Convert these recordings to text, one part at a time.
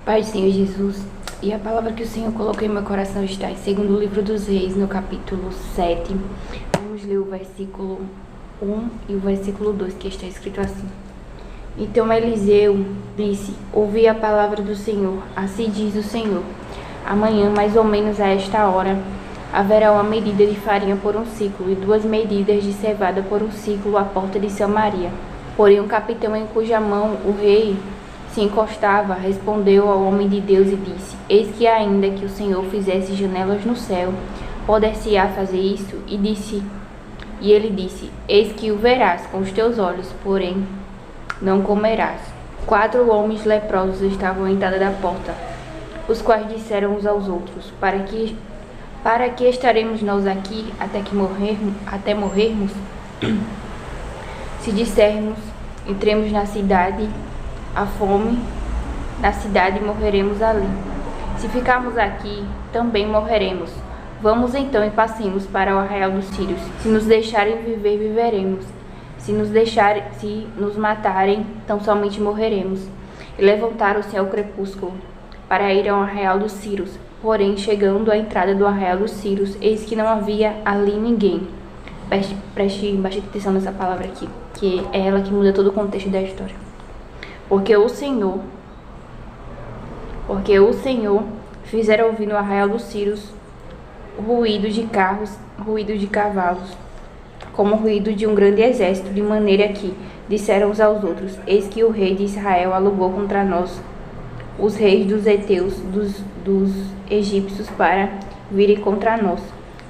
Pai do Senhor Jesus, e a palavra que o Senhor colocou em meu coração está em 2º livro dos Reis, no capítulo 7. Vamos ler o versículo 1 e o versículo 2, que está escrito assim. Então Eliseu disse: ouvi a palavra do Senhor, assim diz o Senhor. Amanhã, mais ou menos a esta hora, haverá uma medida de farinha por um ciclo e 2 medidas de cevada por um ciclo à porta de Samaria. Porém, um capitão em cuja mão o rei se encostava, respondeu ao homem de Deus e disse: eis que ainda que o Senhor fizesse janelas no céu, poder-se-á fazer isso? E ele disse: eis que o verás com os teus olhos, porém não comerás. 4 homens leprosos estavam à entrada da porta, os quais disseram uns aos outros: para que estaremos nós aqui até morrermos? Se dissermos: entremos na cidade, a fome na cidade, morreremos ali. Se ficarmos aqui, também morreremos. Vamos então e passemos para o arraial dos sírios. Se nos deixarem viver, viveremos. Se nos matarem, tão somente morreremos. E levantaram-se ao crepúsculo para ir ao arraial dos sírios. Porém, chegando à entrada do arraial dos sírios, eis que não havia ali ninguém. Preste bastante atenção nessa palavra aqui, que é ela que muda todo o contexto da história. Porque o Senhor fizera ouvir no arraial dos sírios ruído de carros, ruído de cavalos, como o ruído de um grande exército, de maneira que disseram uns aos outros: eis que o rei de Israel alugou contra nós os reis dos heteus, dos egípcios, para virem contra nós.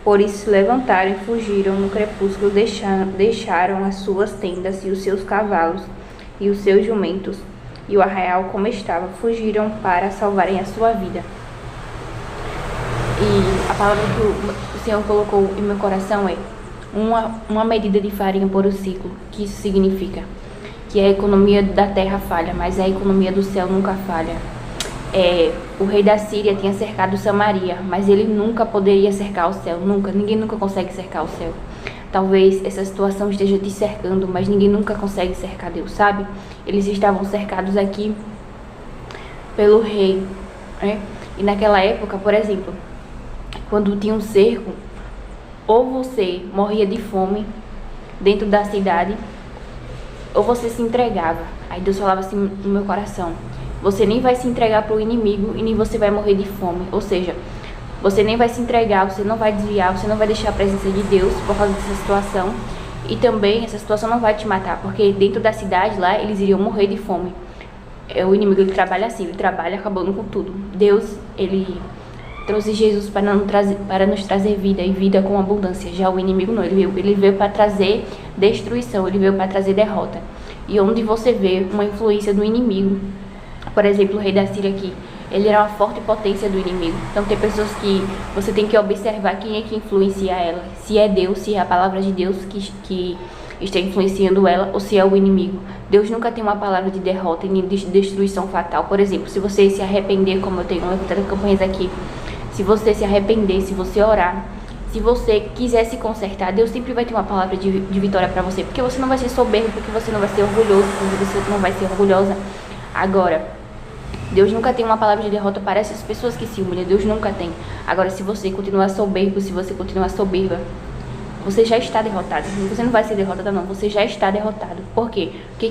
Por isso se levantaram e fugiram no crepúsculo, deixaram as suas tendas e os seus cavalos e os seus jumentos, e o arraial como estava, fugiram para salvarem a sua vida. E a palavra que o Senhor colocou em meu coração é uma medida de farinha por um ciclo. Que isso significa? Que a economia da terra falha, mas a economia do céu nunca falha. O rei da Síria tinha cercado Samaria, mas ele nunca poderia cercar o céu, ninguém nunca consegue cercar o céu. Talvez essa situação esteja te cercando, mas ninguém nunca consegue cercar Deus, sabe? Eles estavam cercados aqui pelo rei, né? E naquela época, por exemplo, quando tinha um cerco, ou você morria de fome dentro da cidade, ou você se entregava. Aí Deus falava assim no meu coração: você nem vai se entregar para o inimigo e nem você vai morrer de fome. Ou seja, você nem vai se entregar, você não vai desviar, você não vai deixar a presença de Deus por causa dessa situação. E também essa situação não vai te matar, porque dentro da cidade lá eles iriam morrer de fome. O inimigo, ele trabalha assim, ele trabalha acabando com tudo. Deus, ele trouxe Jesus para nos trazer vida e vida com abundância. Já o inimigo não, ele veio para trazer destruição, ele veio para trazer derrota. E onde você vê uma influência do inimigo, por exemplo, o rei da Síria aqui, ele era uma forte potência do inimigo. Então tem pessoas que você tem que observar quem é que influencia ela. Se é Deus, se é a palavra de Deus que está influenciando ela, ou se é o inimigo. Deus nunca tem uma palavra de derrota e de destruição fatal. Por exemplo, se você se arrepender, como eu tenho levantado campanhas aqui, se você se arrepender, se você orar, se você quiser se consertar, Deus sempre vai ter uma palavra de vitória para você. Porque você não vai ser soberbo, porque você não vai ser orgulhoso, porque você não vai ser orgulhosa. Agora, Deus nunca tem uma palavra de derrota para essas pessoas que se humilham. Deus nunca tem. Agora, se você continuar soberbo, se você continuar soberba, você já está derrotado. Você não vai ser derrotada, não. Você já está derrotado. Por quê? Porque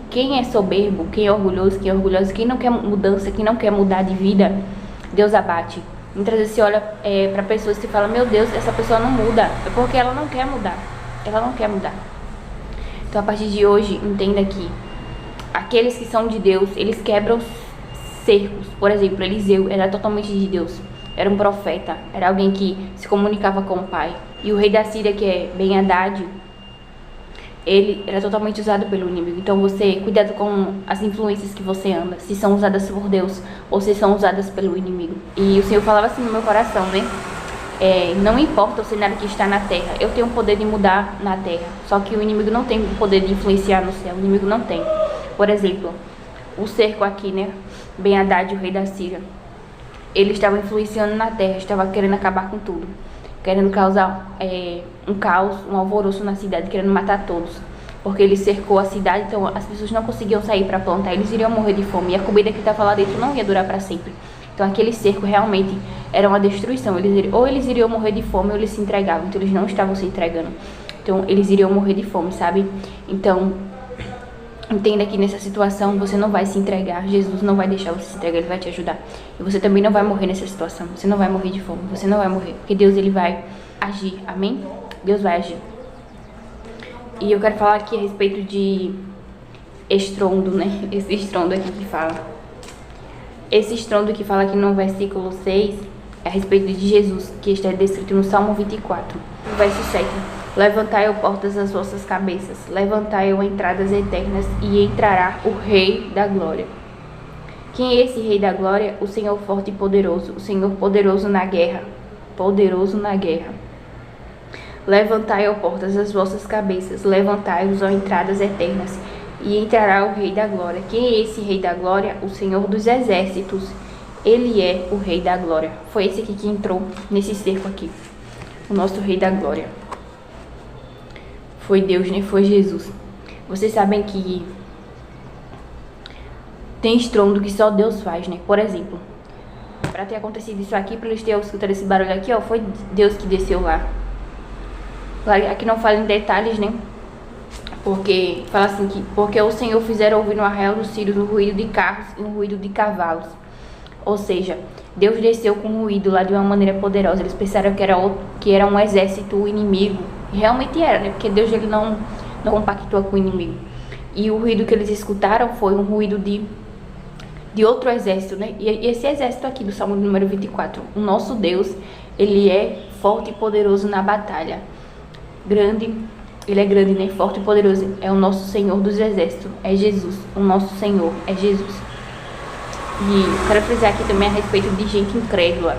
quem é soberbo, quem é orgulhoso, quem não quer mudança, quem não quer mudar de vida, Deus abate. Muitas vezes você olha para pessoas e fala: meu Deus, essa pessoa não muda. É porque ela não quer mudar. Ela não quer mudar. Então, a partir de hoje, entenda que aqueles que são de Deus, eles quebram cercos. Por exemplo, Eliseu era totalmente de Deus, era um profeta, era alguém que se comunicava com o Pai. E o rei da Síria, que é Ben-Hadad, ele era totalmente usado pelo inimigo. Então você, cuidado com as influências que você anda, se são usadas por Deus ou se são usadas pelo inimigo. E o Senhor falava assim no meu coração, né? Não importa o cenário que está na terra, eu tenho o poder de mudar na terra, só que o inimigo não tem o poder de influenciar no céu. O inimigo não tem. Por exemplo, o cerco aqui, né? Ben-Hadad, o rei da Síria, ele estava influenciando na terra, estava querendo acabar com tudo, querendo causar um caos, um alvoroço na cidade, querendo matar todos. porque ele cercou a cidade, então as pessoas não conseguiam sair para plantar, eles iriam morrer de fome, e a comida que estava lá dentro não ia durar para sempre. Então aquele cerco realmente era uma destruição, ou eles iriam morrer de fome ou eles se entregavam, então eles não estavam se entregando, então eles iriam morrer de fome, sabe? Então entenda que nessa situação você não vai se entregar, Jesus não vai deixar você se entregar, Ele vai te ajudar. E você também não vai morrer nessa situação, você não vai morrer de fome, você não vai morrer, porque Deus Ele vai agir, amém? Deus vai agir. E eu quero falar aqui a respeito de estrondo, né? Esse estrondo aqui que fala. Esse estrondo que fala aqui no versículo 6 é a respeito de Jesus, que está descrito no Salmo 24, no verso 7. Levantai, ó portas, as vossas cabeças, levantai, ó entradas eternas, e entrará o Rei da Glória. Quem é esse Rei da Glória? O Senhor forte e poderoso, o Senhor poderoso na guerra. Poderoso na guerra. Levantai, ó portas, as vossas cabeças, levantai-os, ó entradas eternas, e entrará o Rei da Glória. Quem é esse Rei da Glória? O Senhor dos Exércitos. Ele é o Rei da Glória. Foi esse aqui que entrou nesse cerco aqui. O nosso Rei da Glória. Foi Deus, né? Foi Jesus. Vocês sabem que tem estrondo que só Deus faz, né? Por exemplo, para ter acontecido isso aqui, para eles terem escutado esse barulho aqui, ó, foi Deus que desceu lá. Aqui não fala em detalhes, né? Porque fala assim que porque o Senhor fizeram ouvir no arraial dos círios um ruído de carros e um ruído de cavalos. Ou seja, Deus desceu com um ruído lá de uma maneira poderosa. Eles pensaram que era um exército inimigo. E realmente era, né? Porque Deus ele não compactua com o inimigo. E o ruído que eles escutaram foi um ruído de outro exército, né? E esse exército aqui do Salmo número 24. O nosso Deus, ele é forte e poderoso na batalha. Grande, ele é grande, né? Forte e poderoso. É o nosso Senhor dos Exércitos. É Jesus. O nosso Senhor é Jesus. E quero frisar aqui também a respeito de gente incrédula.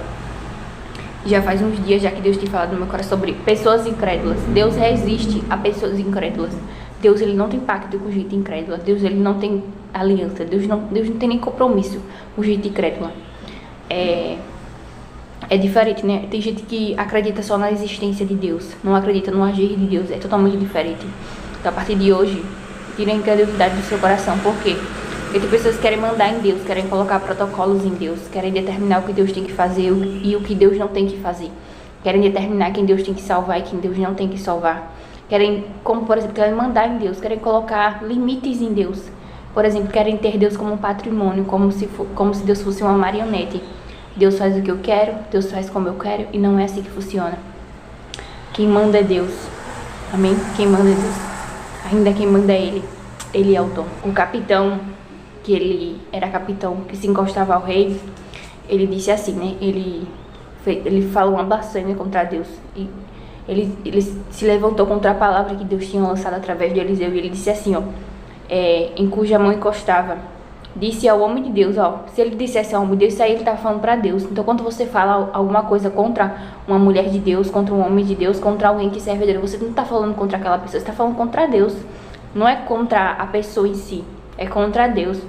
Já faz uns dias já que Deus tem falado no meu coração sobre pessoas incrédulas. Deus resiste a pessoas incrédulas. Deus ele não tem pacto com gente incrédula. Deus ele não tem aliança. Deus não tem nem compromisso com gente incrédula. É diferente, né? Tem gente que acredita só na existência de Deus, não acredita no agir de Deus, é totalmente diferente. Então, a partir de hoje, tire a incredulidade do seu coração. Por quê? Porque tem pessoas que querem mandar em Deus, querem colocar protocolos em Deus, querem determinar o que Deus tem que fazer e o que Deus não tem que fazer. Querem determinar quem Deus tem que salvar e quem Deus não tem que salvar. Querem, como por exemplo, querem mandar em Deus, querem colocar limites em Deus. Por exemplo, querem ter Deus como um patrimônio, como se Deus fosse uma marionete. Deus faz o que eu quero, Deus faz como eu quero, e não é assim que funciona. Quem manda é Deus. Amém? Quem manda é Deus. Ainda quem manda é Ele. Ele é o dono. O capitão, que ele era capitão, que se encostava ao rei, ele disse assim, né? Ele falou uma blasfêmia contra Deus. E ele se levantou contra a palavra que Deus tinha lançado através de Eliseu. E ele disse assim, ó, em cuja mão encostava. Disse ao homem de Deus, ó, se ele dissesse ao homem de Deus, isso aí ele estava falando para Deus. Então, quando você fala alguma coisa contra uma mulher de Deus, contra um homem de Deus, contra alguém que serve a Deus, você não está falando contra aquela pessoa, você está falando contra Deus. Não é contra a pessoa em si, é contra Deus.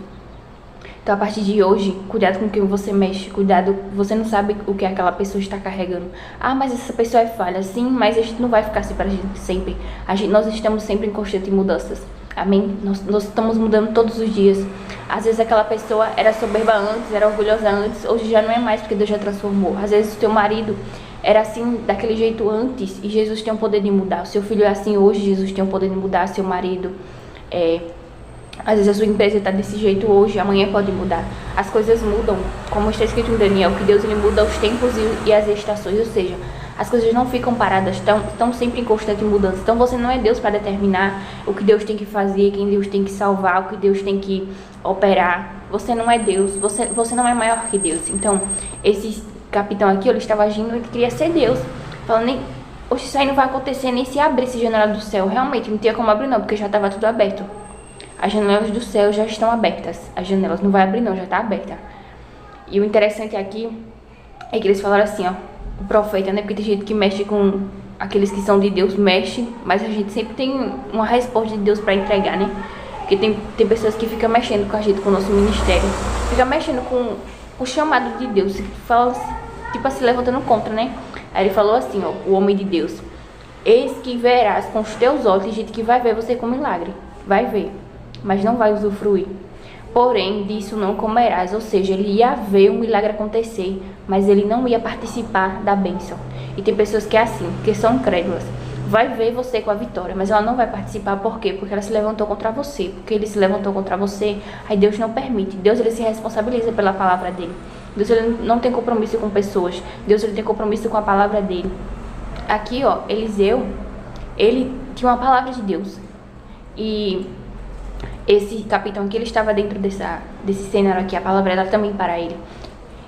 Então, a partir de hoje, cuidado com quem você mexe, cuidado, você não sabe o que aquela pessoa está carregando. Ah, mas essa pessoa é falha. Sim, mas a gente não vai ficar assim para a gente sempre. Nós estamos sempre em constante mudanças. Amém? Nós estamos mudando todos os dias. Às vezes aquela pessoa era soberba antes, era orgulhosa antes, hoje já não é mais porque Deus já transformou. Às vezes o teu marido era assim, daquele jeito antes, e Jesus tem o poder de mudar. O seu filho é assim hoje, Jesus tem o poder de mudar. Seu marido, às vezes a sua empresa está desse jeito hoje, amanhã pode mudar. As coisas mudam, como está escrito em Daniel, que Deus ele muda os tempos e as estações, ou seja, as coisas não ficam paradas, estão sempre em constante mudança. Então você não é Deus para determinar o que Deus tem que fazer, quem Deus tem que salvar, o que Deus tem que operar. Você não é Deus, você não é maior que Deus. Então esse capitão aqui, ele estava agindo, ele queria ser Deus, falando, oxe, isso aí não vai acontecer nem se abrir essa janela do céu. Realmente não tinha como abrir não, porque já estava tudo aberto. As janelas do céu já estão abertas, as janelas não vai abrir não, já está aberta. E o interessante aqui é que eles falaram assim, ó, o profeta, né? Porque tem gente que mexe com aqueles que são de Deus, mexe, mas a gente sempre tem uma resposta de Deus para entregar, né? Porque tem pessoas que ficam mexendo com a gente, com o nosso ministério, fica mexendo com o chamado de Deus, fala, tipo assim, levantando contra, né? Aí ele falou assim, ó, o homem de Deus, Eis que verás com os teus olhos, tem gente que vai ver você com milagre, vai ver, mas não vai usufruir. Porém, disso não comerás, ou seja, ele ia ver o milagre acontecer, mas ele não ia participar da bênção. E tem pessoas que é assim, que são incrédulas. Vai ver você com a vitória, mas ela não vai participar. Por quê? Porque ela se levantou contra você. Porque ele se levantou contra você, aí Deus não permite. Deus, ele se responsabiliza pela palavra dele. Deus, ele não tem compromisso com pessoas. Deus, ele tem compromisso com a palavra dele. Aqui, ó, Eliseu, ele tinha uma palavra de Deus. E esse capitão aqui, ele estava dentro desse cenário aqui. A palavra era também para ele.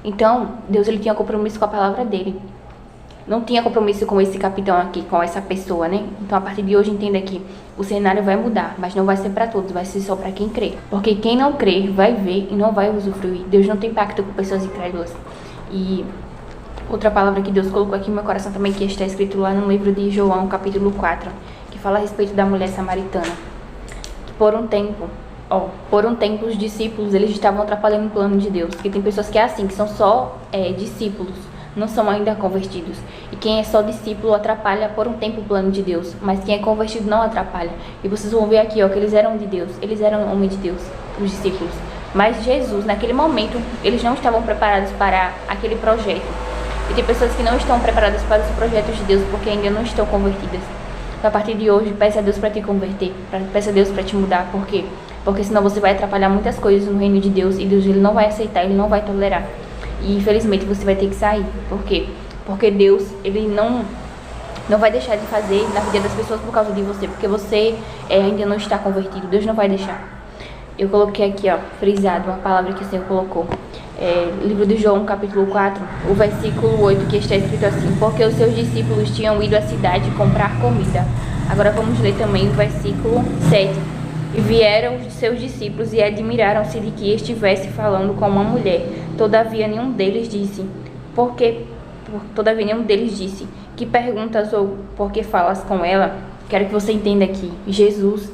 Então, Deus, ele tinha compromisso com a palavra dele. Não tinha compromisso com esse capitão aqui, com essa pessoa, né? Então, a partir de hoje, entenda que o cenário vai mudar, mas não vai ser para todos, vai ser só para quem crê. Porque quem não crê vai ver e não vai usufruir. Deus não tem pacto com pessoas incrédulas. E outra palavra que Deus colocou aqui no meu coração também, que está escrito lá no livro de João, capítulo 4, que fala a respeito da mulher samaritana. Que por um tempo os discípulos, eles estavam atrapalhando o plano de Deus. Porque tem pessoas que é assim, que são só discípulos, não são ainda convertidos. E quem é só discípulo atrapalha por um tempo o plano de Deus, mas quem é convertido não atrapalha. E vocês vão ver aqui, ó, que eles eram de Deus, eles eram homens de Deus, os discípulos. Mas Jesus, naquele momento, eles não estavam preparados para aquele projeto. E tem pessoas que não estão preparadas para os projetos de Deus porque ainda não estão convertidas. Então, a partir de hoje, peça a Deus para te converter, peça a Deus para te mudar. Por quê? Porque senão você vai atrapalhar muitas coisas no reino de Deus e Deus, ele não vai aceitar, ele não vai tolerar. E infelizmente você vai ter que sair. Por quê? Porque Deus, ele não vai deixar de fazer na vida das pessoas por causa de você. Porque você ainda não está convertido. Deus não vai deixar. Eu coloquei aqui, ó, frisado, uma palavra que o Senhor colocou. Livro de João, capítulo 4, o versículo 8, que está escrito assim: porque os seus discípulos tinham ido à cidade comprar comida. Agora vamos ler também o versículo 7. E vieram os seus discípulos e admiraram-se de que estivesse falando com uma mulher. Todavia nenhum deles disse, que perguntas ou por que falas com ela? Quero que você entenda aqui,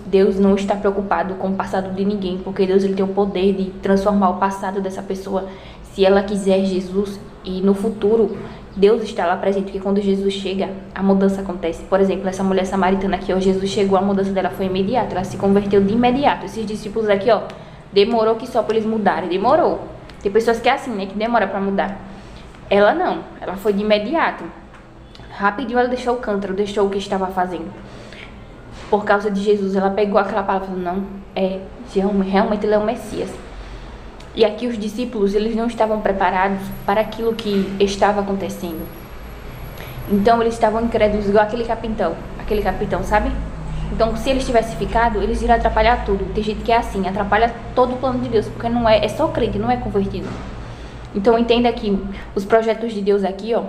Deus não está preocupado com o passado de ninguém, porque Deus, ele tem o poder de transformar o passado dessa pessoa, se ela quiser, Jesus, e no futuro, Deus está lá presente, porque quando Jesus chega, a mudança acontece. Por exemplo, essa mulher samaritana aqui, ó, Jesus chegou, a mudança dela foi imediata, ela se converteu de imediato. Esses discípulos aqui, ó, demorou que só para eles mudarem, demorou. Tem pessoas que é assim, né, que demora para mudar. Ela não, ela foi de imediato. Rapidinho ela deixou o cântaro, deixou o que estava fazendo. Por causa de Jesus, ela pegou aquela palavra e falou, não, realmente ele é o Messias. E aqui os discípulos, eles não estavam preparados para aquilo que estava acontecendo. Então eles estavam incrédulos, igual aquele capitão, sabe? Então se eles tivessem ficado, eles iriam atrapalhar tudo. Tem gente que é assim, atrapalha todo o plano de Deus, porque não é só crente, não é convertido. Então entenda que os projetos de Deus aqui, ó,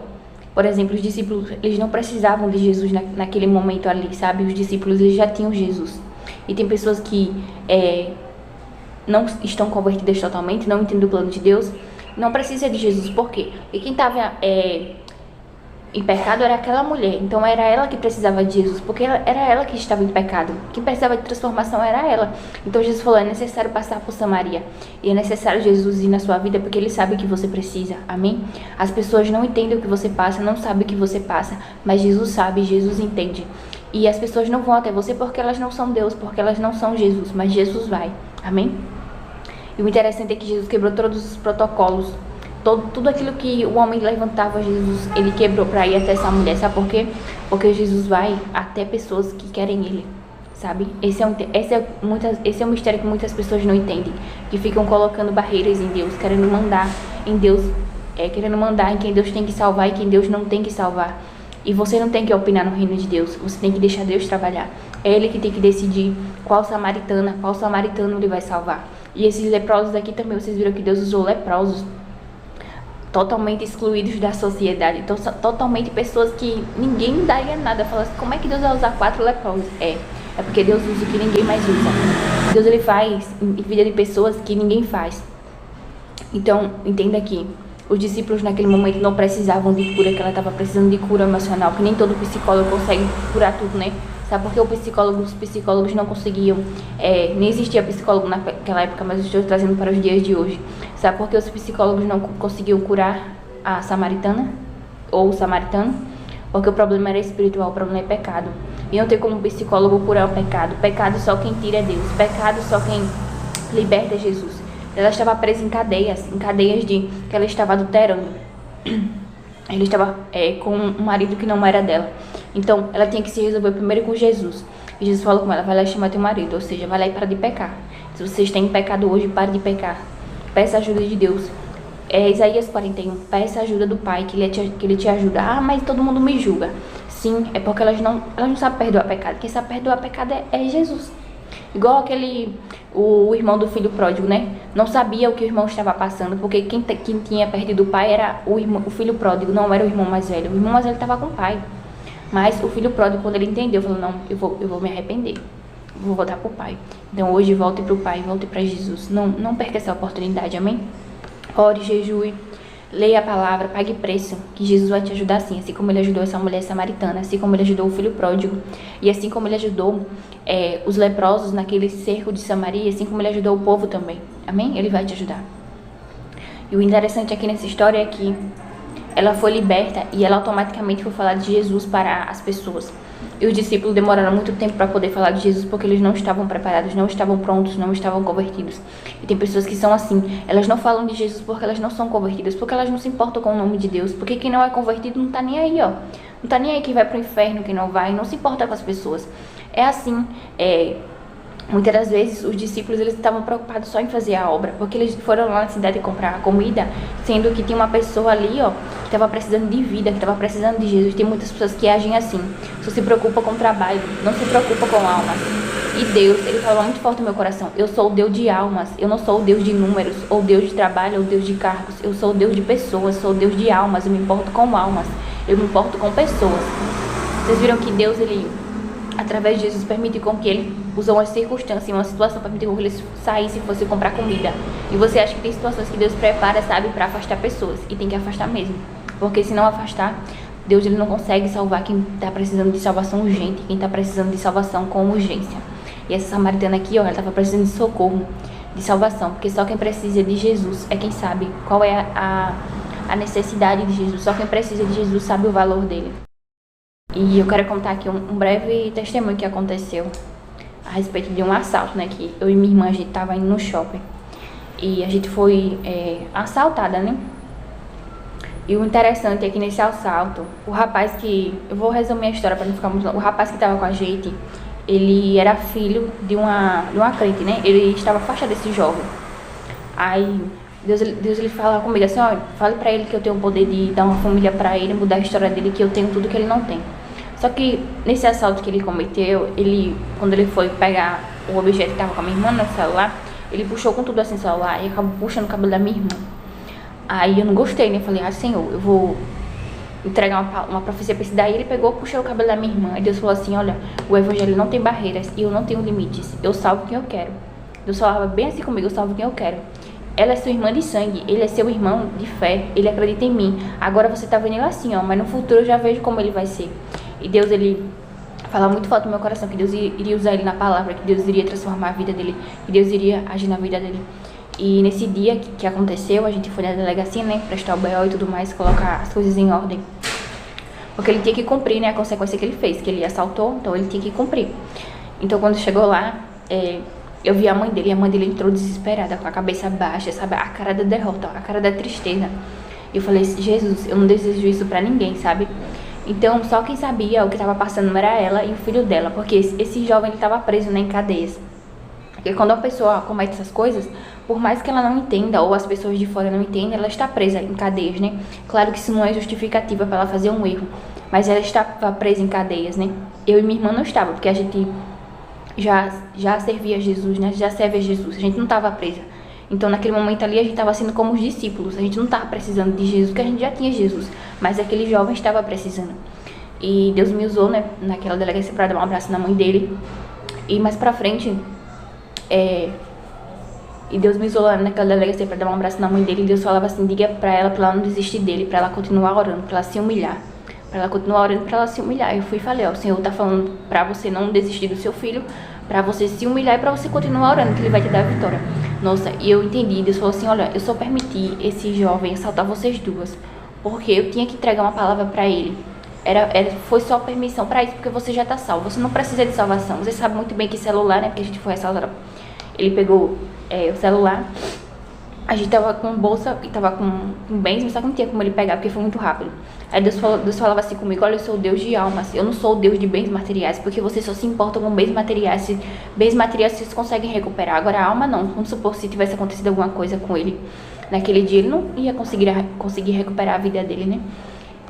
por exemplo, os discípulos, eles não precisavam de Jesus naquele momento ali, sabe? Os discípulos, eles já tinham Jesus. E tem pessoas que não estão convertidas totalmente, não entendem o plano de Deus, não precisa de Jesus. Por quê? E quem estava em pecado era aquela mulher. Então era ela que precisava de Jesus, porque era ela que estava em pecado. Quem precisava de transformação era ela. Então Jesus falou, é necessário passar por Samaria. E é necessário Jesus ir na sua vida, porque ele sabe que você precisa. Amém? As pessoas não entendem o que você passa, não sabem o que você passa, mas Jesus sabe, Jesus entende. E as pessoas não vão até você porque elas não são Deus, porque elas não são Jesus, mas Jesus vai. Amém? E o interessante é que Jesus quebrou todos os protocolos. Tudo aquilo que o homem levantava, Jesus, ele quebrou para ir até essa mulher. Sabe por quê? Porque Jesus vai até pessoas que querem ele, sabe? Esse é um mistério que muitas pessoas não entendem, que ficam colocando barreiras em Deus, querendo mandar em Deus, querendo mandar em quem Deus tem que salvar e quem Deus não tem que salvar. E você não tem que opinar no reino de Deus, você tem que deixar Deus trabalhar. É ele que tem que decidir qual samaritano ele vai salvar. E esses leprosos aqui também, vocês viram que Deus usou leprosos totalmente excluídos da sociedade. Então, são totalmente pessoas que ninguém daria nada. Fala assim, como é que Deus vai usar 4 leprosos? É porque Deus usa o que ninguém mais usa. Deus, ele faz em vida de pessoas que ninguém faz. Então, entenda aqui, os discípulos naquele momento não precisavam de cura, que ela estava precisando de cura emocional, que nem todo psicólogo consegue curar tudo, né? Sabe por que os psicólogos não conseguiam, nem existia psicólogo naquela época, mas eu estou trazendo para os dias de hoje. Sabe por que os psicólogos não conseguiam curar a samaritana, ou o samaritano? Porque o problema era espiritual, o problema é pecado. E não tem como um psicólogo curar o pecado. Pecado só quem tira é Deus. Pecado só quem liberta é Jesus. Ela estava presa em cadeias de que ela estava adulterando. Ela estava com um marido que não era dela. Então, ela tinha que se resolver primeiro com Jesus. E Jesus falou com ela, vai lá chamar teu marido. Ou seja, vai lá e para de pecar. Se vocês têm pecado hoje, pare de pecar. Peça ajuda de Deus. Isaías 41, peça ajuda do Pai, que ele te ajuda. Ah, mas todo mundo me julga. Sim, é porque elas não sabem perdoar pecado. Quem sabe perdoar pecado é Jesus. Igual o irmão do filho pródigo, né? Não sabia o que o irmão estava passando, porque quem tinha perdido o pai era o filho pródigo, não era o irmão mais velho. O irmão mais velho estava com o pai. Mas o filho pródigo, quando ele entendeu, falou, não, eu vou me arrepender. Vou voltar pro pai. Então hoje volte pro pai, volte para Jesus. Não perca essa oportunidade, amém? Ore, jejue, leia a palavra, pague preço, que Jesus vai te ajudar sim, assim como ele ajudou essa mulher samaritana, assim como ele ajudou o filho pródigo, e assim como ele ajudou os leprosos naquele cerco de Samaria, assim como ele ajudou o povo também, amém? Ele vai te ajudar. E o interessante aqui nessa história é que ela foi liberta e ela automaticamente foi falar de Jesus para as pessoas. E os discípulos demoraram muito tempo para poder falar de Jesus porque eles não estavam preparados, não estavam prontos, não estavam convertidos. E tem pessoas que são assim, elas não falam de Jesus porque elas não são convertidas, porque elas não se importam com o nome de Deus, porque quem não é convertido não tá nem aí, ó. Não tá nem aí quem vai pro inferno, quem não vai, não se importa com as pessoas. É assim, muitas das vezes os discípulos eles estavam preocupados só em fazer a obra, porque eles foram lá na cidade comprar comida, sendo que tinha uma pessoa ali, ó, que estava precisando de vida, que estava precisando de Jesus. Tem muitas pessoas que agem assim, só se preocupa com o trabalho, não se preocupa com almas. E Deus, ele falou muito forte no meu coração, eu sou o Deus de almas, eu não sou o Deus de números, ou Deus de trabalho, ou Deus de cargos, eu sou o Deus de pessoas, sou o Deus de almas, eu me importo com almas, eu me importo com pessoas. Vocês viram que Deus, ele, através de Jesus, permite com que ele usou uma circunstância, uma situação para permitir que eles saíssem e fossem comprar comida. E você acha que tem situações que Deus prepara, sabe, para afastar pessoas, e tem que afastar mesmo, porque se não afastar, Deus ele não consegue salvar quem está precisando de salvação urgente, quem está precisando de salvação com urgência. E essa samaritana aqui, ó, ela estava precisando de socorro, de salvação, porque só quem precisa de Jesus é quem sabe qual é a necessidade de Jesus. Só quem precisa de Jesus sabe o valor dele. E eu quero contar aqui um breve testemunho que aconteceu a respeito de um assalto, né? Que eu e minha irmã, a gente tava indo no shopping e a gente foi assaltada, né? E o interessante é que nesse assalto, o rapaz que... Eu vou resumir a história para não ficar muito longo. O rapaz que tava com a gente, ele era filho de uma crente, né? Ele estava afastado desse jovem. Aí Deus ele fala comigo assim, olha, fale pra ele que eu tenho o poder de dar uma família pra ele, mudar a história dele, que eu tenho tudo que ele não tem. Só que nesse assalto que ele cometeu, quando ele foi pegar o objeto que tava com a minha irmã no celular, ele puxou com tudo assim o celular e acabou puxando o cabelo da minha irmã. Aí eu não gostei, né? Falei, Senhor, eu vou entregar uma profecia pra esse daí. Ele pegou, puxou o cabelo da minha irmã. E Deus falou assim, olha, o evangelho não tem barreiras e eu não tenho limites. Eu salvo quem eu quero. Deus falava bem assim comigo, eu salvo quem eu quero. Ela é sua irmã de sangue, ele é seu irmão de fé, ele acredita em mim. Agora você tá vendo ele assim, ó, mas no futuro eu já vejo como ele vai ser. E Deus, ele fala muito forte no meu coração, que Deus iria usar ele na palavra, que Deus iria transformar a vida dele, que Deus iria agir na vida dele. E nesse dia que aconteceu, a gente foi na delegacia, né, prestar o BO e tudo mais, colocar as coisas em ordem. Porque ele tinha que cumprir, né, a consequência que ele fez, que ele assaltou, então ele tinha que cumprir. Então quando chegou lá, eu vi a mãe dele, e a mãe dele entrou desesperada, com a cabeça baixa, sabe, a cara da derrota, a cara da tristeza. E eu falei, Jesus, eu não desejo isso pra ninguém, sabe? Então, só quem sabia o que estava passando não era ela e o filho dela, porque esse jovem estava preso, né, em cadeias. Porque quando uma pessoa comete essas coisas, por mais que ela não entenda, ou as pessoas de fora não entendam, ela está presa em cadeias, né? Claro que isso não é justificativa para ela fazer um erro, mas ela estava presa em cadeias, né? Eu e minha irmã não estava, porque a gente já servia a Jesus, né? Já serve a Jesus, a gente não estava presa. Então naquele momento ali a gente estava sendo como os discípulos, a gente não estava precisando de Jesus, porque a gente já tinha Jesus, mas aquele jovem estava precisando. E Deus me usou, né, naquela delegacia para dar um abraço na mãe dele. E mais pra frente, e Deus me usou lá naquela delegacia para dar um abraço na mãe dele. E Deus falava assim, diga pra ela não desistir dele, pra ela continuar orando, pra ela se humilhar. Pra ela continuar orando, pra ela se humilhar. Eu fui e falei, ó, o Senhor tá falando pra você não desistir do seu filho, pra você se humilhar e pra você continuar orando, que ele vai te dar a vitória. Nossa, e eu entendi, Deus falou assim, olha, eu só permiti esse jovem assaltar vocês duas, porque eu tinha que entregar uma palavra pra ele. Foi só permissão para isso, porque você já tá salvo. Você não precisa de salvação. Você sabe muito bem que celular, né? Porque a gente foi ressaltar. Ele pegou o celular. A gente tava com bolsa e tava com bens, mas só que não tinha como ele pegar, porque foi muito rápido. Aí Deus falava assim comigo: olha, eu sou o Deus de almas, eu não sou o Deus de bens materiais, porque você só se importa com bens materiais. Se bens materiais vocês conseguem recuperar, agora a alma não. Vamos supor, se tivesse acontecido alguma coisa com ele naquele dia, ele não ia conseguir recuperar a vida dele, né?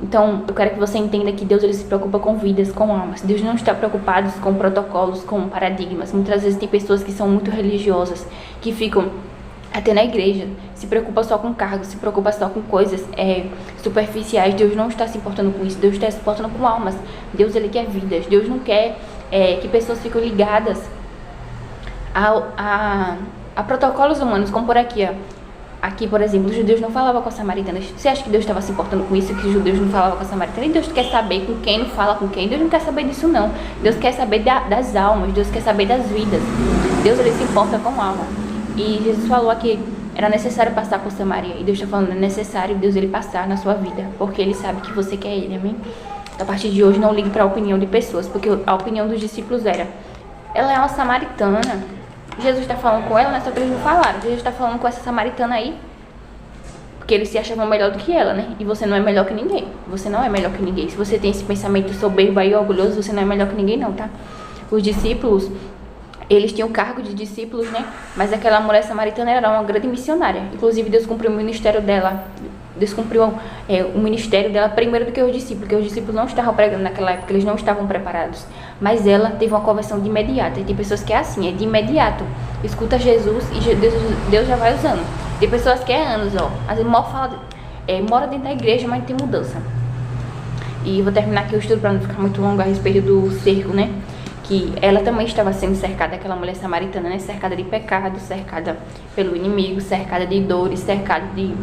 Então, eu quero que você entenda que Deus, ele se preocupa com vidas, com almas. Deus não está preocupado com protocolos, com paradigmas. Muitas vezes tem pessoas que são muito religiosas, que ficam até na igreja, se preocupa só com cargos, se preocupa só com coisas superficiais. Deus não está se importando com isso. Deus está se importando com almas. Deus, ele quer vidas. Deus não quer que pessoas fiquem ligadas a protocolos humanos, como por aqui, ó. Aqui, por exemplo, os judeus não falavam com a samaritana. Você acha que Deus estava se importando com isso, que os judeus não falavam com a samaritana? E Deus quer saber com quem não fala com quem? Deus não quer saber disso, não. Deus quer saber das almas. Deus quer saber das vidas. Deus, ele se importa com a alma. E Jesus falou que era necessário passar por Samaria. E Deus está falando, é necessário Deus, ele passar na sua vida, porque ele sabe que você quer ele, amém? A partir de hoje, não ligue para a opinião de pessoas, porque a opinião dos discípulos era: ela é uma samaritana. Jesus está falando com ela, né? Só que eles não falaram. Jesus está falando com essa samaritana aí, porque eles se achavam melhor do que ela, né? E você não é melhor que ninguém. Você não é melhor que ninguém. Se você tem esse pensamento soberbo e orgulhoso, você não é melhor que ninguém, não, tá? Os discípulos, eles tinham cargo de discípulos, né? Mas aquela mulher samaritana era uma grande missionária. Inclusive, Deus cumpriu o ministério dela. Deus cumpriu o ministério dela primeiro do que os discípulos, porque os discípulos não estavam pregando naquela época, eles não estavam preparados. Mas ela teve uma conversão de imediato. E tem pessoas que é assim, é de imediato. Escuta Jesus e Deus já vai usando. Tem pessoas que é anos, ó. Às vezes mora dentro da igreja, mas não tem mudança. E eu vou terminar aqui o estudo para não ficar muito longo a respeito do cerco, né? Que ela também estava sendo cercada, aquela mulher samaritana, né? Cercada de pecado, cercada pelo inimigo, cercada de dores, cercada de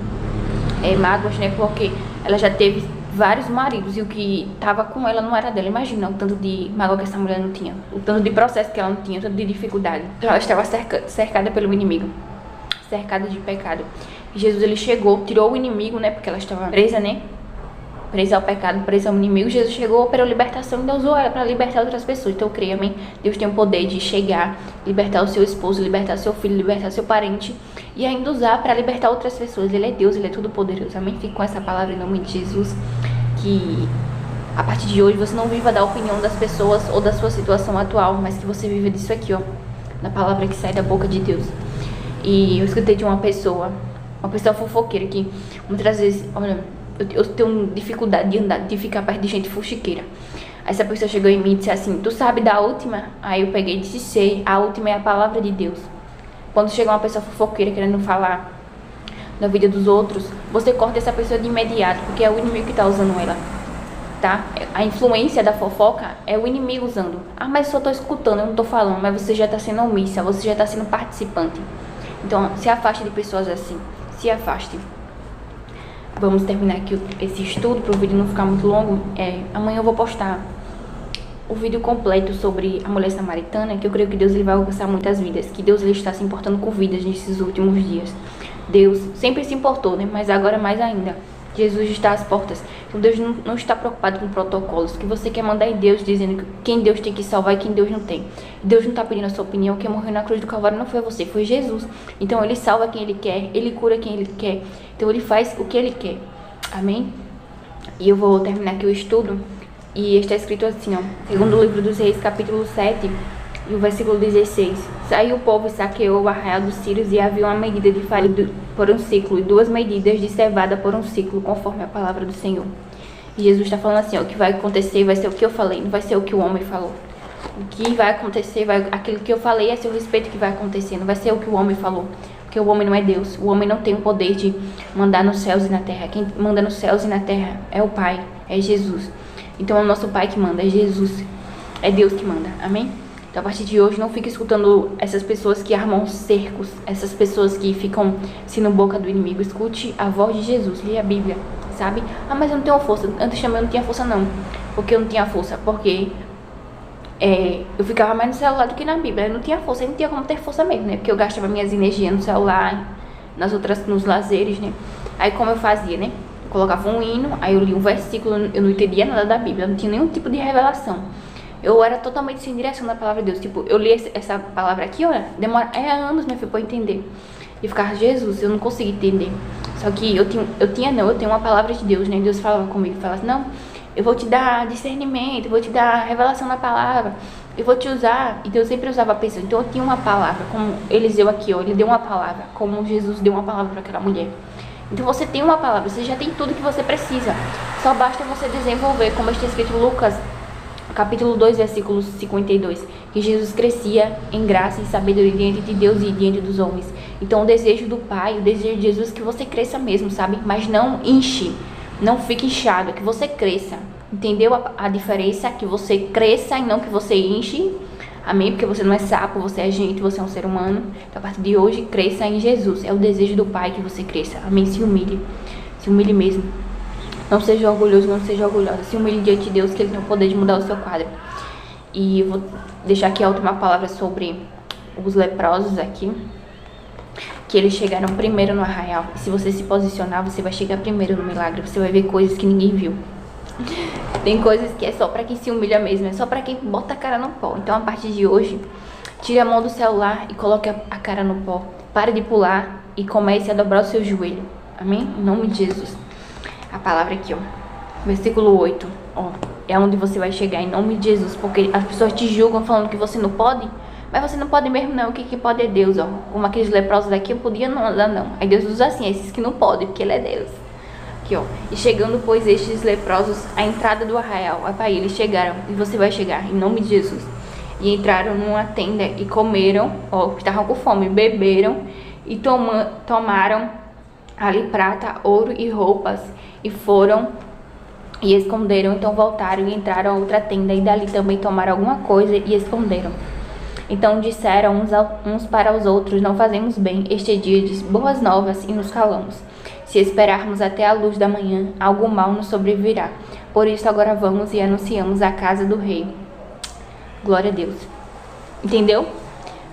mágoas, né? Porque ela já teve vários maridos e o que estava com ela não era dela. Imagina o tanto de mágoa que essa mulher não tinha, o tanto de processo que ela não tinha, o tanto de dificuldade. Ela estava cercada pelo inimigo, cercada de pecado. E Jesus, ele chegou, tirou o inimigo, né? Porque ela estava presa, né? Presa ao pecado, presa ao inimigo. Jesus chegou, operou libertação e ainda usou ela para libertar outras pessoas. Então, creia, amém? Deus tem o poder de chegar, libertar o seu esposo, libertar seu filho, libertar seu parente e ainda usar para libertar outras pessoas. Ele é Deus, ele é todo poderoso, amém? Fique com essa palavra em nome de Jesus. Que a partir de hoje você não viva da opinião das pessoas ou da sua situação atual, mas que você viva disso aqui, ó, na palavra que sai da boca de Deus. E eu escutei de uma pessoa fofoqueira que muitas vezes, olha, eu tenho dificuldade de ficar perto de gente fuxiqueira. Aí essa pessoa chegou em mim e disse assim: tu sabe da última? Aí eu peguei e disse: sei, a última é a palavra de Deus. Quando chega uma pessoa fofoqueira querendo falar da vida dos outros, você corta essa pessoa de imediato, porque é o inimigo que está usando ela, tá? A influência da fofoca é o inimigo usando. Ah, mas eu só tô escutando, eu não tô falando. Mas você já tá sendo omissa, você já tá sendo participante. Então, se afaste de pessoas assim, se afaste. Vamos terminar aqui esse estudo para o vídeo não ficar muito longo. Amanhã eu vou postar o vídeo completo sobre a mulher samaritana, que eu creio que Deus, ele vai alcançar muitas vidas, que Deus, ele está se importando com vidas nesses últimos dias. Deus sempre se importou, né? Mas agora mais ainda. Jesus está às portas. Então Deus não está preocupado com protocolos, que você quer mandar em Deus dizendo quem Deus tem que salvar e quem Deus não tem. Deus não está pedindo a sua opinião. Quem morreu na cruz do Calvário não foi você, foi Jesus. Então ele salva quem ele quer, ele cura quem ele quer. Então ele faz o que ele quer. Amém? E eu vou terminar aqui o estudo. E está escrito assim, ó, segundo o livro dos Reis, capítulo 7, e o versículo 16. Saiu o povo e saqueou o arraial dos sírios, e havia uma medida de farinha por um ciclo e 2 medidas de cevada por um ciclo, conforme a palavra do Senhor. E Jesus está falando assim, ó, o que vai acontecer vai ser o que eu falei, não vai ser o que o homem falou. O que vai acontecer, aquilo que eu falei é seu respeito que vai acontecer, não vai ser o que o homem falou. Porque o homem não é Deus, o homem não tem o poder de mandar nos céus e na terra. Quem manda nos céus e na terra é o Pai, é Jesus. Então é o nosso Pai que manda, é Jesus, é Deus que manda, amém? Então a partir de hoje não fique escutando essas pessoas que armam cercos, essas pessoas que ficam sendo boca do inimigo. Escute a voz de Jesus, leia a Bíblia, sabe? Ah, mas eu não tenho força, antes também eu não tinha força não. Porque eu não tinha força, porque eu ficava mais no celular do que na Bíblia. Eu não tinha força, eu não tinha como ter força mesmo, né? Porque eu gastava minhas energias no celular, nos lazeres, né? Aí como eu fazia, né? colocava um hino, aí eu li um versículo, eu não entendia nada da Bíblia, não tinha nenhum tipo de revelação. Eu era totalmente sem direção da palavra de Deus. Tipo, eu li essa palavra aqui, olha, demora anos, minha filha, pra eu entender. E ficar, Jesus, eu não consegui entender. Só que eu tenho uma palavra de Deus, né? Deus falava comigo, falava, não, eu vou te dar discernimento, eu vou te dar revelação da palavra, eu vou te usar. E Deus sempre usava a pessoa. Então eu tinha uma palavra, como Eliseu aqui, ó, ele deu uma palavra, como Jesus deu uma palavra para aquela mulher. Então você tem uma palavra, você já tem tudo que você precisa. Só basta você desenvolver, como está escrito em Lucas, capítulo 2, versículo 52, que Jesus crescia em graça e sabedoria diante de Deus e diante dos homens. Então o desejo do Pai, o desejo de Jesus é que você cresça mesmo, sabe? Mas não enche, não fique inchado, é que você cresça. Entendeu a diferença? Que você cresça e não que você enche. Amém? Porque você não é sapo, você é gente, você é um ser humano. Então a partir de hoje, cresça em Jesus. É o desejo do Pai que você cresça. Amém? Se humilhe mesmo. Não seja orgulhoso, não seja orgulhosa. Se humilhe diante de Deus, que Ele tem o poder de mudar o seu quadro. E eu vou deixar aqui a última palavra sobre os leprosos aqui. Que eles chegaram primeiro no arraial. E se você se posicionar, você vai chegar primeiro no milagre. Você vai ver coisas que ninguém viu. Tem coisas que é só pra quem se humilha mesmo. É só pra quem bota a cara no pó. Então, a partir de hoje, tire a mão do celular e coloque a cara no pó. Pare de pular e comece a dobrar o seu joelho. Amém? Em nome de Jesus. A palavra aqui, ó, versículo 8, ó, é onde você vai chegar em nome de Jesus, porque as pessoas te julgam falando que você não pode, mas você não pode mesmo não, o que pode é Deus, ó, como aqueles leprosos daqui, eu podia não andar não, aí Deus usa assim, esses que não podem, porque Ele é Deus, aqui ó, e chegando pois estes leprosos à entrada do arraial, ó, pai, eles chegaram, e você vai chegar em nome de Jesus, e entraram numa tenda e comeram, ó, estavam com fome, beberam e tomaram ali prata, ouro e roupas, e foram e esconderam. Então voltaram e entraram a outra tenda, e dali também tomaram alguma coisa e esconderam. Então disseram uns para os outros, não fazemos bem este dia de boas novas e nos calamos. Se esperarmos até a luz da manhã, algo mal nos sobrevirá. Por isso agora vamos e anunciamos a casa do rei. Glória a Deus. Entendeu?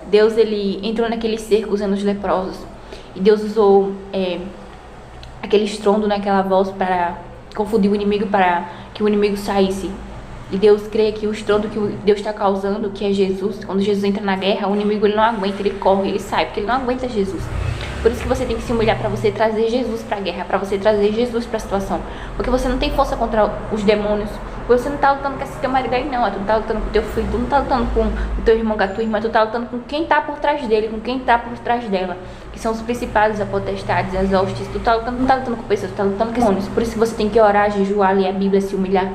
Deus, ele entrou naquele cerco usando os leprosos, e Deus usou aquele estrondo naquela voz para confundir o inimigo, para que o inimigo saísse. E Deus crê que o estrondo que Deus está causando, que é Jesus, quando Jesus entra na guerra, o inimigo ele não aguenta, ele corre, ele sai, porque ele não aguenta Jesus. Por isso que você tem que se humilhar para você trazer Jesus para a guerra, para você trazer Jesus para a situação. Porque você não tem força contra os demônios. Porque você não está lutando com esse teu marido aí não, tu não está lutando com o teu filho, tu não está lutando com o teu irmão, com a tua irmã, tu está lutando com quem está por trás dele, com quem está por trás dela. Que são os principados, as potestades, as hostes. Tu tá lutando, não está lutando com pessoas, tu está lutando com demônios. Por isso que você tem que orar, jejuar, ler a Bíblia, se humilhar.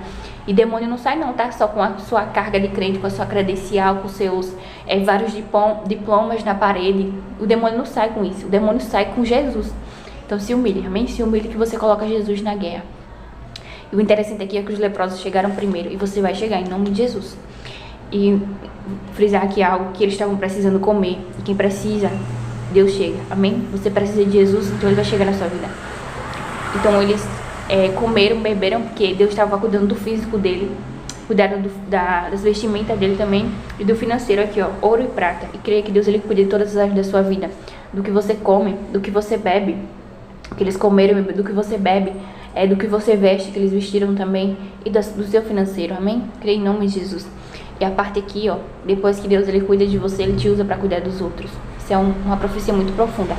E demônio não sai não, tá? Só com a sua carga de crente, com a sua credencial, com seus vários diplomas na parede. O demônio não sai com isso, o demônio sai com Jesus. Então se humilhe, amém? Se humilhe que você coloca Jesus na guerra. E o interessante aqui é que os leprosos chegaram primeiro, e você vai chegar em nome de Jesus. E frisar aqui algo que eles estavam precisando comer, e quem precisa, Deus chega, amém? Você precisa de Jesus, então Ele vai chegar na sua vida. Então eles comeram, beberam, porque Deus estava cuidando do físico dele, cuidaram das vestimentas dele também, e do financeiro aqui, ó, ouro e prata. E creia que Deus, Ele cuida de todas as áreas da sua vida, do que você come, do que você bebe, que eles comeram, do que você bebe, do que você veste, que eles vestiram também, e do seu financeiro, amém? Creia em nome de Jesus. E a parte aqui, ó, depois que Deus, Ele cuida de você, Ele te usa para cuidar dos outros. Isso é uma profecia muito profunda.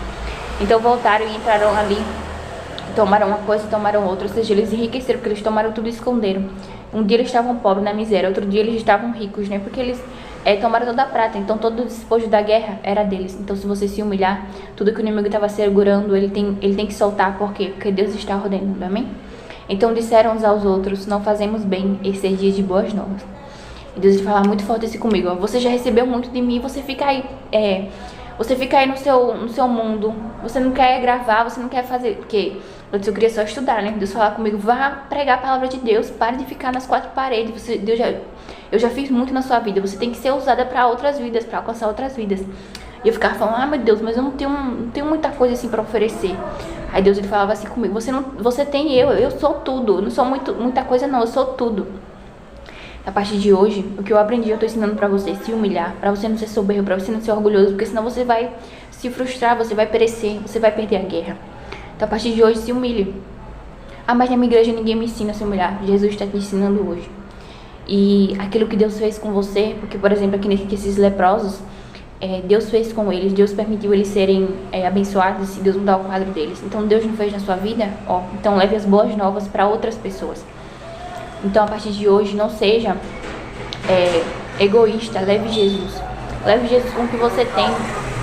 Então voltaram e entraram ali, tomaram uma coisa e tomaram outra, ou seja, eles enriqueceram, porque eles tomaram tudo e esconderam. Um dia eles estavam pobres na miséria, outro dia eles estavam ricos, né? Porque eles tomaram toda a prata, então todo o despojo da guerra era deles. Então se você se humilhar, tudo que o inimigo estava segurando, ele tem que soltar, por quê? Porque Deus está ordenando, amém? Então disseram uns aos outros, não fazemos bem esse dia de boas novas. E Deus vai falar muito forte assim comigo, ó, você já recebeu muito de mim, você fica aí, no seu mundo, você não quer gravar, você não quer fazer, porque eu queria só estudar, né? Deus falar comigo, vá pregar a palavra de Deus, pare de ficar nas quatro paredes, eu já fiz muito na sua vida, você tem que ser usada para outras vidas, para alcançar outras vidas. E eu ficava falando, meu Deus, mas eu não tenho muita coisa assim para oferecer. Aí Deus, ele falava assim comigo, você tem eu sou tudo, eu não sou muita coisa não, eu sou tudo. A partir de hoje, o que eu aprendi, eu tô ensinando pra você se humilhar, pra você não ser soberbo, pra você não ser orgulhoso, porque senão você vai se frustrar, você vai perecer, você vai perder a guerra. Então a partir de hoje se humilhe. Ah, mas na minha igreja ninguém me ensina a se humilhar. Jesus está te ensinando hoje. E aquilo que Deus fez com você, porque, por exemplo, aqui nesses leprosos, Deus fez com eles, Deus permitiu eles serem abençoados e Deus mudar o quadro deles. Então Deus não fez na sua vida, então leve as boas novas para outras pessoas. Então a partir de hoje não seja egoísta, leve Jesus com o que você tem.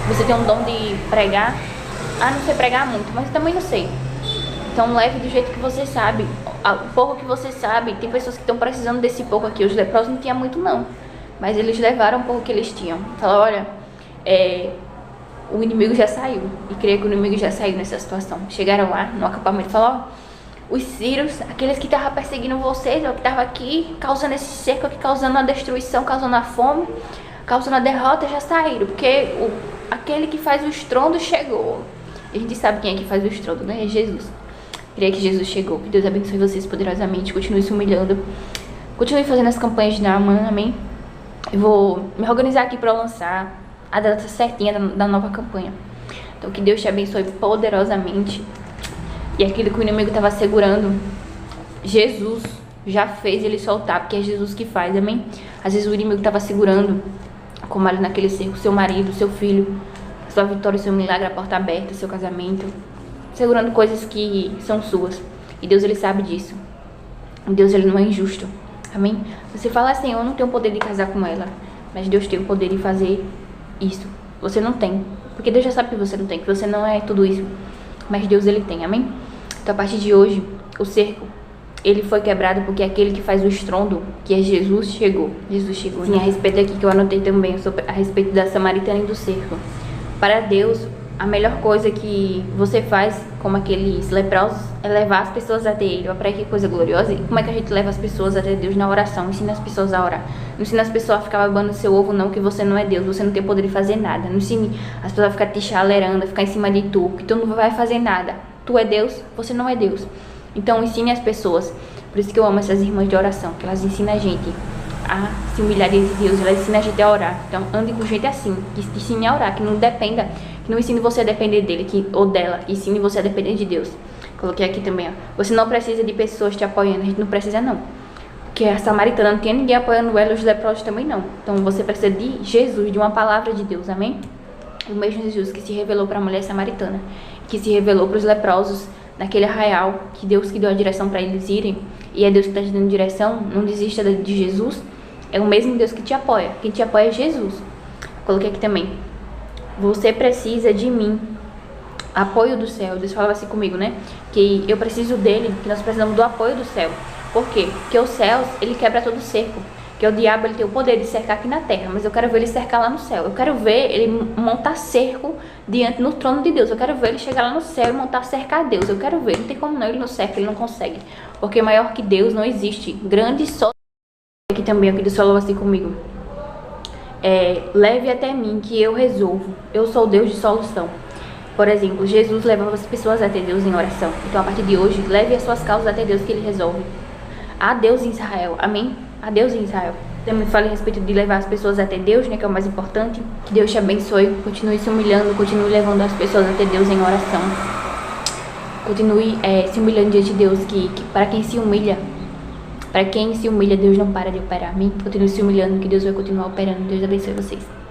Você tem um dom de pregar, não sei pregar muito, mas também não sei. Então leve do jeito que você sabe, o pouco que você sabe. Tem pessoas que estão precisando desse pouco aqui. Os leprosos não tinham muito não, mas eles levaram um pouco que eles tinham. Falaram, olha, o inimigo já saiu. E creio que o inimigo já saiu nessa situação. Chegaram lá no acampamento e falaram, os sírios, aqueles que estavam perseguindo vocês, que estavam aqui, causando esse cerco aqui, causando a destruição, causando a fome, causando a derrota, já saíram. Porque aquele que faz o estrondo chegou. A gente sabe quem é que faz o estrondo, né? É Jesus. Creio que Jesus chegou. Que Deus abençoe vocês poderosamente. Continue se humilhando. Continue fazendo as campanhas de Naaman, amém? Eu vou me organizar aqui para lançar a data certinha da nova campanha. Então que Deus te abençoe poderosamente. E aquilo que o inimigo estava segurando, Jesus já fez ele soltar, porque é Jesus que faz, amém? Às vezes o inimigo estava segurando, como ali naquele cerco, seu marido, seu filho, sua vitória, seu milagre, a porta aberta, seu casamento, segurando coisas que são suas. E Deus, ele sabe disso. Deus, ele não é injusto, amém? Você fala assim, eu não tenho o poder de casar com ela, mas Deus tem o poder de fazer isso. Você não tem, porque Deus já sabe que você não tem, que você não é tudo isso, mas Deus, ele tem, amém? Então a partir de hoje, o cerco, ele foi quebrado porque aquele que faz o estrondo, que é Jesus, chegou. Jesus chegou. Sim, a respeito aqui que eu anotei também, a respeito da samaritana e do cerco. Para Deus, a melhor coisa que você faz, como aqueles leprosos, é levar as pessoas até Ele. Olha que coisa gloriosa. E como é que a gente leva as pessoas até Deus? Na oração. Ensina as pessoas a orar. Não ensina as pessoas a ficar babando seu ovo, não, que você não é Deus. Você não tem poder de fazer nada. Não ensine as pessoas a ficar te chalerando, a ficar em cima de tu, que tu não vai fazer nada. Tu é Deus, você não é Deus. Então ensine as pessoas. Por isso que eu amo essas irmãs de oração, que elas ensinam a gente a se humilhar diante de Deus, elas ensinam a gente a orar. Então ande com gente assim, que ensine a orar, que não dependa, que não ensine você a depender dele ou dela, que ensine você a depender de Deus. Coloquei aqui também, ó. Você não precisa de pessoas te apoiando, a gente não precisa não. Porque a samaritana não tinha ninguém apoiando ela, os leprosos também não. Então você precisa de Jesus, de uma palavra de Deus, amém? O mesmo Jesus que se revelou para a mulher samaritana, que se revelou para os leprosos naquele arraial, que Deus que deu a direção para eles irem, e é Deus que está te dando direção. Não desista de Jesus, é o mesmo Deus que te apoia. Quem te apoia é Jesus. Coloquei aqui também, você precisa de mim, apoio do céu. Deus falava assim comigo, né, que eu preciso dele, que nós precisamos do apoio do céu. Por quê? Porque os céus, ele quebra todo cerco. Que o diabo, ele tem o poder de cercar aqui na terra, mas eu quero ver ele cercar lá no céu. Eu quero ver ele montar cerco diante no trono de Deus. Eu quero ver ele chegar lá no céu e montar cercar a Deus. Eu quero ver, não tem como não, ele não cerca, ele não consegue. Porque maior que Deus não existe. Grande só. Aqui também, aqui Deus falou assim comigo. Leve até mim que eu resolvo. Eu sou Deus de solução. Por exemplo, Jesus levava as pessoas até Deus em oração. Então a partir de hoje, leve as suas causas até Deus que ele resolve. Há Deus em Israel, amém? A Deus em Israel. Também falei a respeito de levar as pessoas até Deus, né, que é o mais importante. Que Deus te abençoe, continue se humilhando, continue levando as pessoas até Deus em oração. Continue se humilhando diante de Deus, que para quem se humilha, Deus não para de operar, amém? Continue se humilhando, que Deus vai continuar operando. Deus abençoe vocês.